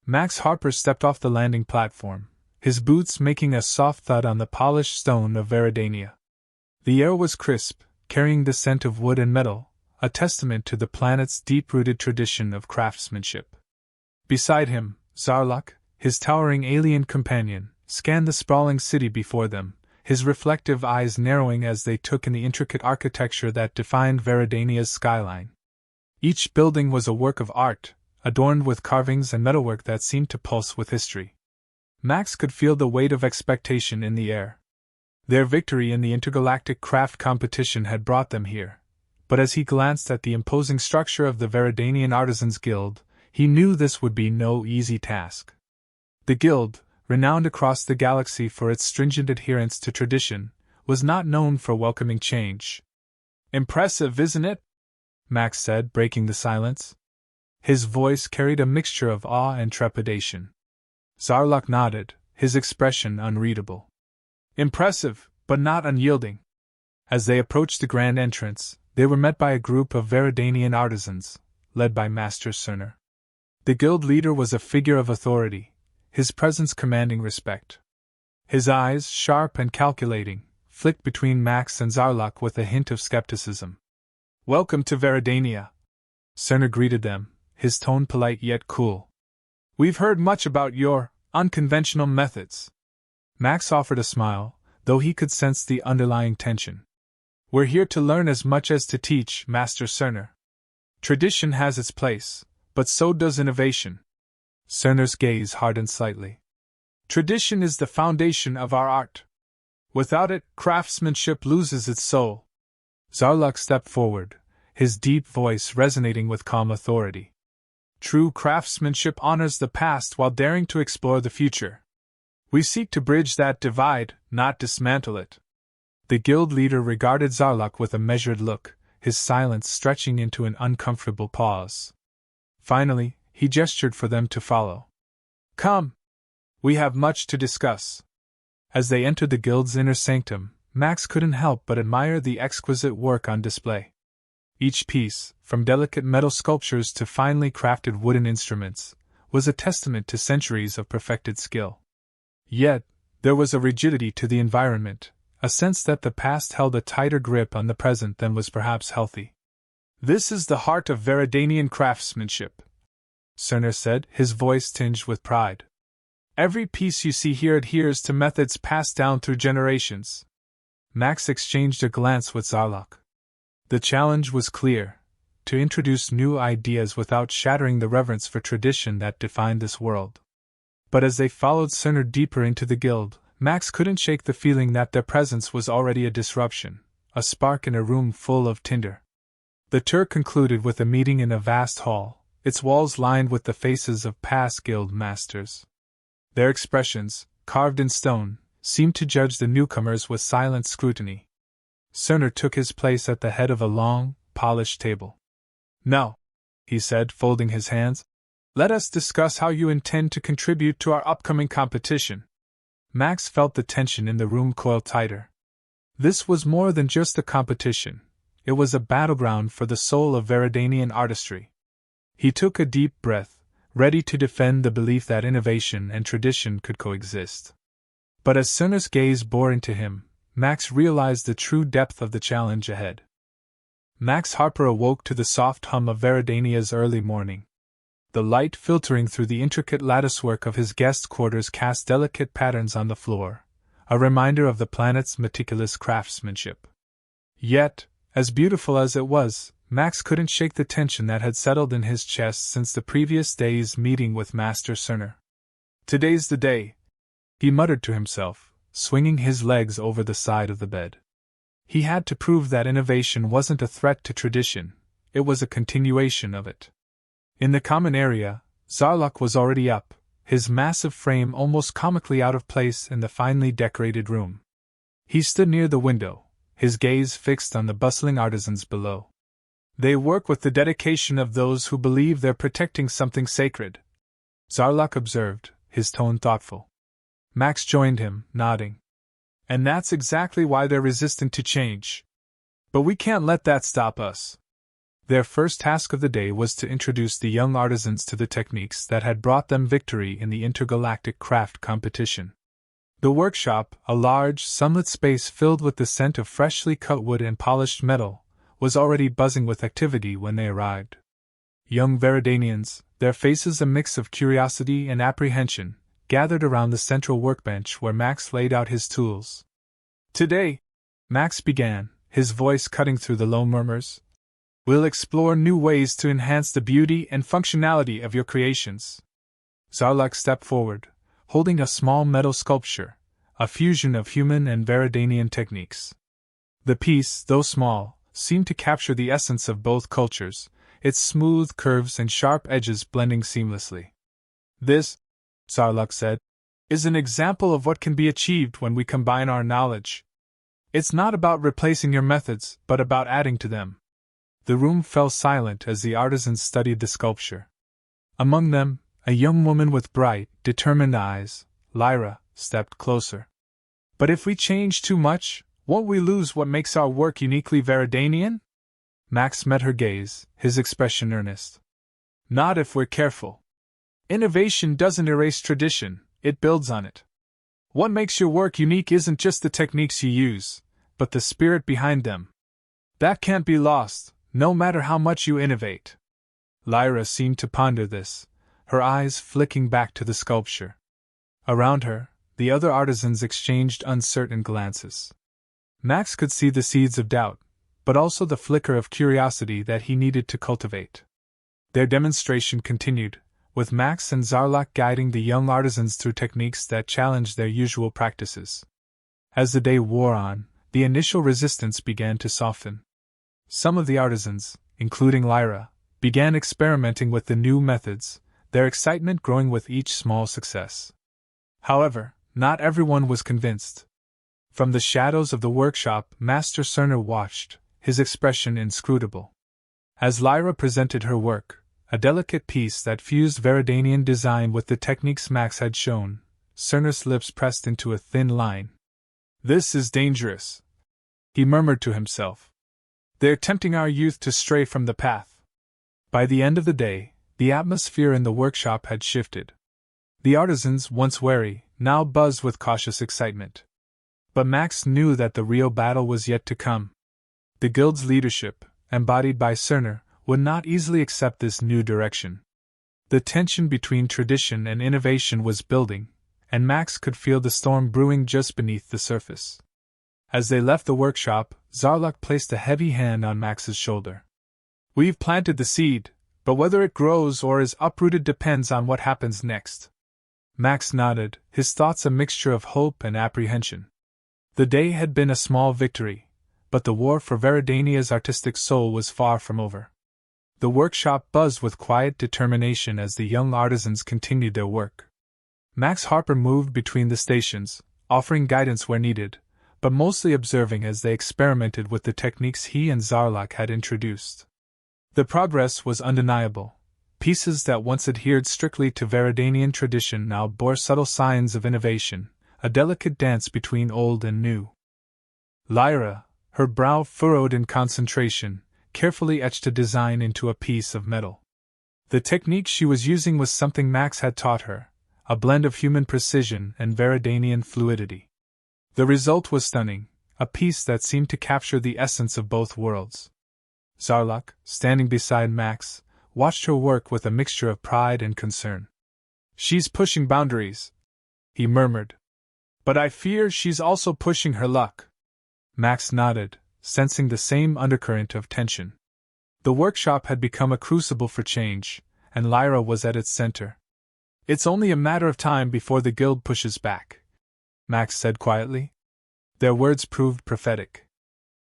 Max Harper stepped off the landing platform, his boots making a soft thud on the polished stone of Vadania. The air was crisp, carrying the scent of wood and metal, a testament to the planet's deep-rooted tradition of craftsmanship. Beside him, Zarlok, his towering alien companion, scanned the sprawling city before them, his reflective eyes narrowing as they took in the intricate architecture that defined Vadania's skyline. Each building was a work of art, adorned with carvings and metalwork that seemed to pulse with history. Max could feel the weight of expectation in the air. Their victory in the intergalactic craft competition had brought them here, but as he glanced at the imposing structure of the Vadanian Artisans Guild, he knew this would be no easy task. The guild, renowned across the galaxy for its stringent adherence to tradition, was not known for welcoming change. "Impressive, isn't it?" Max said, breaking the silence. His voice carried a mixture of awe and trepidation. Zarlok nodded, his expression unreadable. "Impressive, but not unyielding." As they approached the grand entrance, they were met by a group of Vadanian artisans, led by Master Cerner. The guild leader was a figure of authority, his presence commanding respect. His eyes, sharp and calculating, flicked between Max and Zarlok with a hint of skepticism. "Welcome to Vadania," Cerner greeted them, his tone polite yet cool. "We've heard much about your unconventional methods." Max offered a smile, though he could sense the underlying tension. "We're here to learn as much as to teach, Master Cerner. Tradition has its place, but so does innovation." Cerner's gaze hardened slightly. "Tradition is the foundation of our art. Without it, craftsmanship loses its soul." Zarlok stepped forward, his deep voice resonating with calm authority. "True craftsmanship honors the past while daring to explore the future. We seek to bridge that divide, not dismantle it." The guild leader regarded Zarlok with a measured look, his silence stretching into an uncomfortable pause. Finally, he gestured for them to follow. "Come! We have much to discuss." As they entered the guild's inner sanctum, Max couldn't help but admire the exquisite work on display. Each piece, from delicate metal sculptures to finely crafted wooden instruments, was a testament to centuries of perfected skill. Yet, there was a rigidity to the environment, a sense that the past held a tighter grip on the present than was perhaps healthy. "This is the heart of Vadanian craftsmanship," Cerner said, his voice tinged with pride. "Every piece you see here adheres to methods passed down through generations." Max exchanged a glance with Zarlok. The challenge was clear: to introduce new ideas without shattering the reverence for tradition that defined this world. But as they followed Cerner deeper into the guild, Max couldn't shake the feeling that their presence was already a disruption, a spark in a room full of tinder. The tour concluded with a meeting in a vast hall, its walls lined with the faces of past guild masters. Their expressions, carved in stone, seemed to judge the newcomers with silent scrutiny. Cerner took his place at the head of a long, polished table. "Now," he said, folding his hands, "let us discuss how you intend to contribute to our upcoming competition." Max felt the tension in the room coil tighter. This was more than just a competition, it was a battleground for the soul of Vadanian artistry. He took a deep breath, ready to defend the belief that innovation and tradition could coexist. But as Cerner's gaze bore into him, Max realized the true depth of the challenge ahead. Max Harper awoke to the soft hum of Vadania's early morning. The light filtering through the intricate latticework of his guest quarters cast delicate patterns on the floor, a reminder of the planet's meticulous craftsmanship. Yet, as beautiful as it was, Max couldn't shake the tension that had settled in his chest since the previous day's meeting with Master Cerner. "Today's the day," he muttered to himself, swinging his legs over the side of the bed. He had to prove that innovation wasn't a threat to tradition, it was a continuation of it. In the common area, Zarlok was already up, his massive frame almost comically out of place in the finely decorated room. He stood near the window, his gaze fixed on the bustling artisans below. "They work with the dedication of those who believe they're protecting something sacred," Zarlok observed, his tone thoughtful. Max joined him, nodding. "And that's exactly why they're resistant to change. But we can't let that stop us." Their first task of the day was to introduce the young artisans to the techniques that had brought them victory in the intergalactic craft competition. The workshop, a large, sunlit space filled with the scent of freshly cut wood and polished metal, was already buzzing with activity when they arrived. Young Varadanians, their faces a mix of curiosity and apprehension, gathered around the central workbench where Max laid out his tools. "Today," Max began, his voice cutting through the low murmurs, "we'll explore new ways to enhance the beauty and functionality of your creations." Zarlak stepped forward, holding a small metal sculpture, a fusion of human and Varadanian techniques. The piece, though small, seemed to capture the essence of both cultures, its smooth curves and sharp edges blending seamlessly. "This," Zarlak said, "is an example of what can be achieved when we combine our knowledge. It's not about replacing your methods, but about adding to them." The room fell silent as the artisans studied the sculpture. Among them, a young woman with bright, determined eyes, Lyra, stepped closer. "But if we change too much, won't we lose what makes our work uniquely Varadanian?" Max met her gaze, his expression earnest. "Not if we're careful. Innovation doesn't erase tradition, it builds on it. What makes your work unique isn't just the techniques you use, but the spirit behind them. That can't be lost, no matter how much you innovate." Lyra seemed to ponder this, her eyes flicking back to the sculpture. Around her, the other artisans exchanged uncertain glances. Max could see the seeds of doubt, but also the flicker of curiosity that he needed to cultivate. Their demonstration continued, with Max and Zarlak guiding the young artisans through techniques that challenged their usual practices. As the day wore on, the initial resistance began to soften. Some of the artisans, including Lyra, began experimenting with the new methods, their excitement growing with each small success. However, not everyone was convinced. From the shadows of the workshop, Master Cerner watched, his expression inscrutable. As Lyra presented her work, a delicate piece that fused Varadanian design with the techniques Max had shown, Cerner's lips pressed into a thin line. "This is dangerous," he murmured to himself. "They're tempting our youth to stray from the path." By the end of the day, the atmosphere in the workshop had shifted. The artisans, once wary, now buzzed with cautious excitement. But Max knew that the real battle was yet to come. The guild's leadership, embodied by Cerner, would not easily accept this new direction. The tension between tradition and innovation was building, and Max could feel the storm brewing just beneath the surface. As they left the workshop, Zarlak placed a heavy hand on Max's shoulder. "We've planted the seed, but whether it grows or is uprooted depends on what happens next." Max nodded, his thoughts a mixture of hope and apprehension. The day had been a small victory, but the war for Varadania's artistic soul was far from over. The workshop buzzed with quiet determination as the young artisans continued their work. Max Harper moved between the stations, offering guidance where needed, but mostly observing as they experimented with the techniques he and Zarlak had introduced. The progress was undeniable. Pieces that once adhered strictly to Varadanian tradition now bore subtle signs of innovation, a delicate dance between old and new. Lyra, her brow furrowed in concentration, carefully etched a design into a piece of metal. The technique she was using was something Max had taught her, a blend of human precision and Varadanian fluidity. The result was stunning, a piece that seemed to capture the essence of both worlds. Zarlak, standing beside Max, watched her work with a mixture of pride and concern. "She's pushing boundaries," he murmured. "But I fear she's also pushing her luck." Max nodded, sensing the same undercurrent of tension. The workshop had become a crucible for change, and Lyra was at its center. "It's only a matter of time before the guild pushes back," Max said quietly. Their words proved prophetic.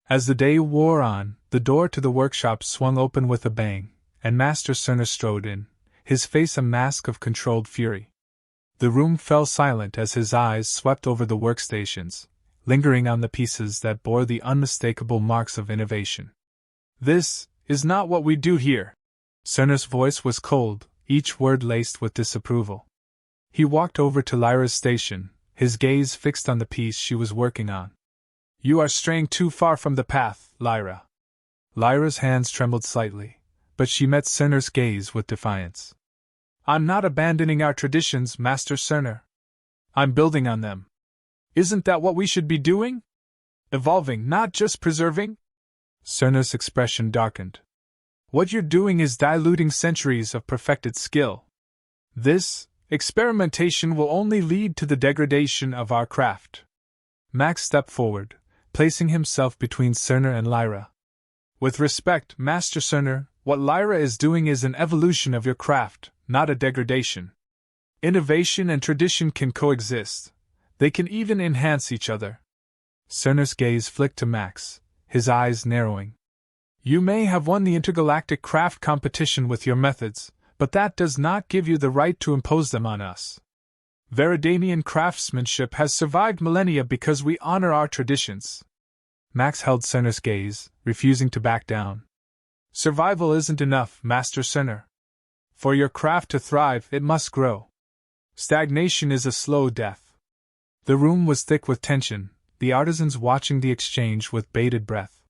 As the day wore on, the door to the workshop swung open with a bang, and Master Cerner strode in, his face a mask of controlled fury. The room fell silent as his eyes swept over the workstations, lingering on the pieces that bore the unmistakable marks of innovation. "This is not what we do here." Cerner's voice was cold, each word laced with disapproval. He walked over to Lyra's station, his gaze fixed on the piece she was working on. "You are straying too far from the path, Lyra." Lyra's hands trembled slightly, but she met Cerner's gaze with defiance. I'm not abandoning our traditions, Master Cerner. I'm building on them. Isn't that what we should be doing? Evolving, not just preserving? Cerner's expression darkened. What you're doing is diluting centuries of perfected skill. This experimentation will only lead to the degradation of our craft. Max stepped forward, placing himself between Cerner and Lyra. With respect, Master Cerner, what Lyra is doing is an evolution of your craft, not a degradation. Innovation and tradition can coexist. They can even enhance each other. Cerner's gaze flicked to Max, his eyes narrowing. You may have won the intergalactic craft competition with your methods, but that does not give you the right to impose them on us. Vadanian craftsmanship has survived millennia because we honor our traditions. Max held Cerner's gaze, refusing to back down. Survival isn't enough, Master Cerner. For your craft to thrive, it must grow. Stagnation is a slow death. The room was thick with tension, the artisans watching the exchange with bated breath.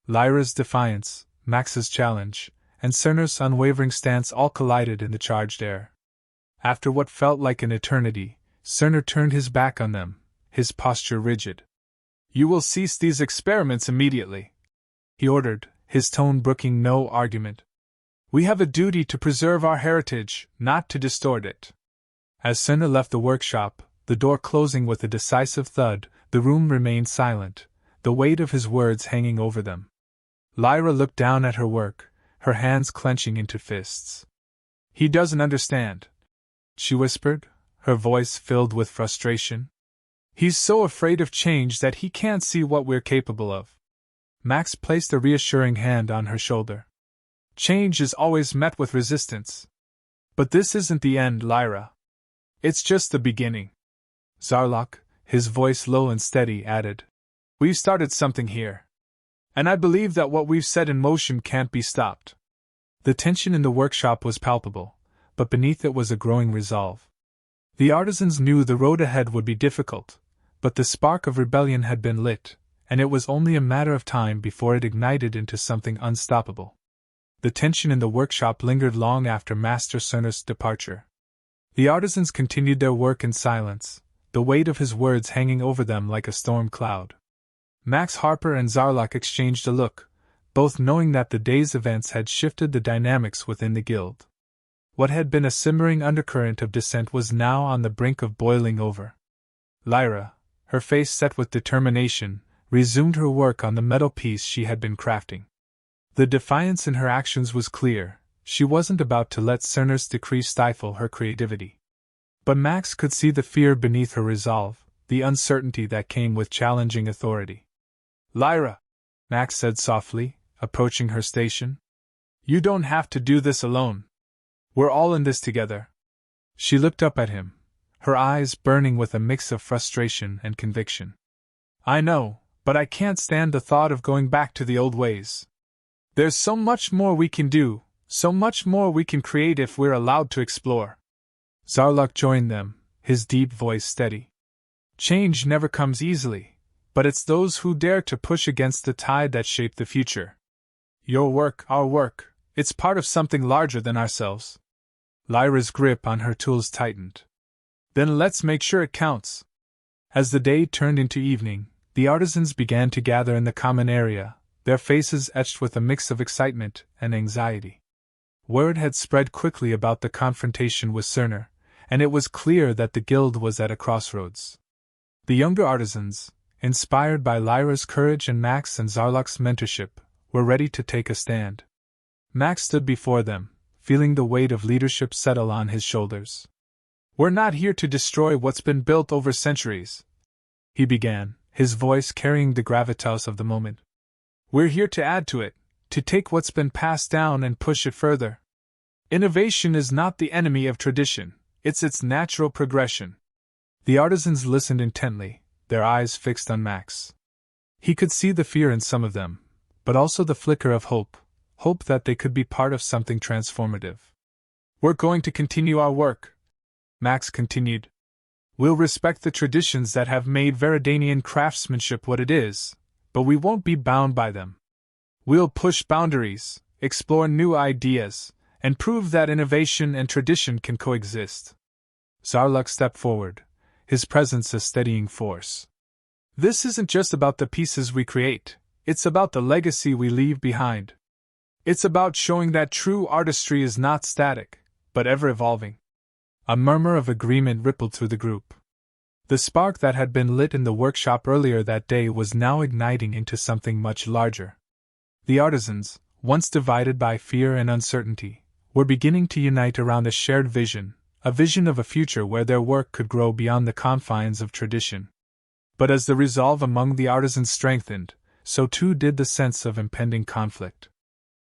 Lyra's defiance, Max's challenge, and Cerner's unwavering stance all collided in the charged air. After what felt like an eternity, Cerner turned his back on them, his posture rigid. You will cease these experiments immediately, he ordered, his tone brooking no argument. We have a duty to preserve our heritage, not to distort it. As Cerner left the workshop, the door closing with a decisive thud, the room remained silent, the weight of his words hanging over them. Lyra looked down at her work, her hands clenching into fists. He doesn't understand, she whispered, her voice filled with frustration. He's so afraid of change that he can't see what we're capable of. Max placed a reassuring hand on her shoulder. Change is always met with resistance. But this isn't the end, Lyra. It's just the beginning. Zarlok, his voice low and steady, added, We've started something here. And I believe that what we've set in motion can't be stopped. The tension in the workshop was palpable, but beneath it was a growing resolve. The artisans knew the road ahead would be difficult, but the spark of rebellion had been lit, and it was only a matter of time before it ignited into something unstoppable. The tension in the workshop lingered long after Master Cerner's departure. The artisans continued their work in silence, the weight of his words hanging over them like a storm cloud. Max Harper and Zarlok exchanged a look, both knowing that the day's events had shifted the dynamics within the guild. What had been a simmering undercurrent of dissent was now on the brink of boiling over. Lyra, her face set with determination, resumed her work on the metal piece she had been crafting. The defiance in her actions was clear. She wasn't about to let Cerner's decree stifle her creativity. But Max could see the fear beneath her resolve, the uncertainty that came with challenging authority. Lyra, Max said softly, approaching her station. You don't have to do this alone. We're all in this together. She looked up at him, her eyes burning with a mix of frustration and conviction. I know, but I can't stand the thought of going back to the old ways. There's so much more we can do, so much more we can create if we're allowed to explore. Zarlok joined them, his deep voice steady. Change never comes easily, but it's those who dare to push against the tide that shape the future. Your work, our work, it's part of something larger than ourselves. Lyra's grip on her tools tightened. Then let's make sure it counts. As the day turned into evening, the artisans began to gather in the common area, their faces etched with a mix of excitement and anxiety. Word had spread quickly about the confrontation with Cerner, and it was clear that the guild was at a crossroads. The younger artisans, inspired by Lyra's courage and Max and Zarlok's mentorship, were ready to take a stand. Max stood before them, feeling the weight of leadership settle on his shoulders. We're not here to destroy what's been built over centuries, he began, his voice carrying the gravitas of the moment. We're here to add to it, to take what's been passed down and push it further. Innovation is not the enemy of tradition, it's its natural progression. The artisans listened intently, their eyes fixed on Max. He could see the fear in some of them, but also the flicker of hope that they could be part of something transformative. We're going to continue our work, Max continued. We'll respect the traditions that have made Vadanian craftsmanship what it is, but we won't be bound by them. We'll push boundaries, explore new ideas, and prove that innovation and tradition can coexist. Zarluk stepped forward, his presence a steadying force. This isn't just about the pieces we create, it's about the legacy we leave behind. It's about showing that true artistry is not static, but ever-evolving. A murmur of agreement rippled through the group. The spark that had been lit in the workshop earlier that day was now igniting into something much larger. The artisans, once divided by fear and uncertainty, were beginning to unite around a shared vision, a vision of a future where their work could grow beyond the confines of tradition. But as the resolve among the artisans strengthened, so too did the sense of impending conflict.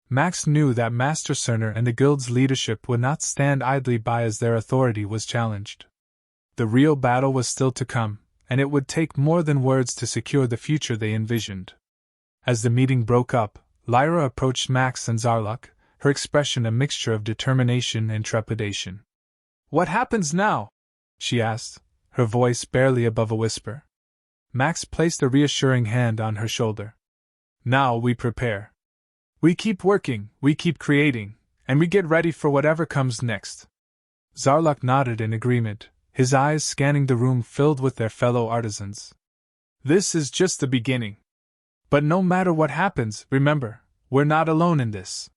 Max knew that Master Cerner and the guild's leadership would not stand idly by as their authority was challenged. The real battle was still to come, and it would take more than words to secure the future they envisioned. As the meeting broke up, Lyra approached Max and Zarluk, her expression a mixture of determination and trepidation. "What happens now?" she asked, her voice barely above a whisper. Max placed a reassuring hand on her shoulder. "Now we prepare. We keep working, we keep creating, and we get ready for whatever comes next." Zarluk nodded in agreement, his eyes scanning the room filled with their fellow artisans. "This is just the beginning. But no matter what happens, remember, we're not alone in this.